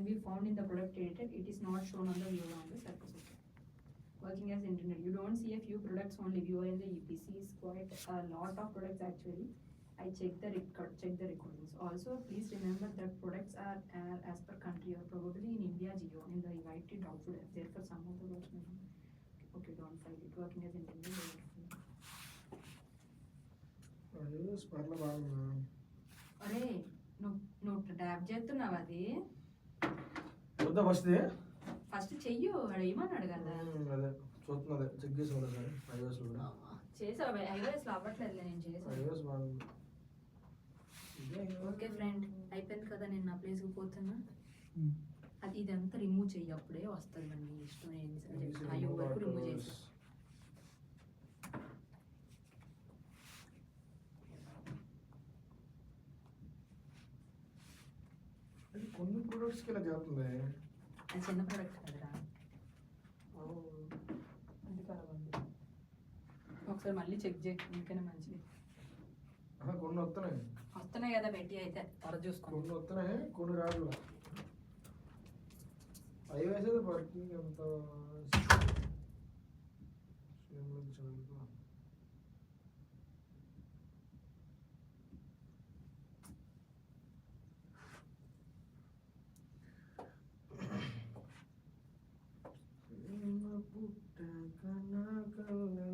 can be found in the product edited. It is not shown on the viewer on the surface. Okay. Working as intended. You don't see a few products only. Viewer in the EPC is quite a lot of products actually. I check the recordings. Also, please remember that products are as per country or probably in India geo in the invited doubtful. Therefore, some of the words may be. Okay, don't file it. Working as intended. అరే నువ్వు tap చేస్తున్నావు అది first చెయ్యు వాడు ఏమన్నాడు కదా check చేసావు iOS లో అవ్వట్లేదు నేను చేసాను ఓకే ఫ్రెండ్ అయిపోయింది కదా నేను నా ప్లేస్కి పోతున్నా అది ఇదంతా రిమూవ్ చెయ్యి అప్పుడే వస్తుంది మళ్ళీ ఇష్టం అయ్యో వరకు రిమూవ్ చేసి కొన్ని ప్రొడక్ట్స్కి ఇలా జరుగుతుంది అది చిన్న ప్రోడక్ట్ కదరా అది ఖరాబ్ అండి ఒకసారి మళ్ళీ చెక్ చేయి ఇంకైనా మంచిది కొన్ని వస్తున్నాయి కదా పెట్టి అయితే త్వర చూసుకోండి కొన్ని వస్తున్నాయి కొన్ని రాదు iOS అయితే వర్కింగ్ ఎంత పుట్ట కన్నా కళ్ళ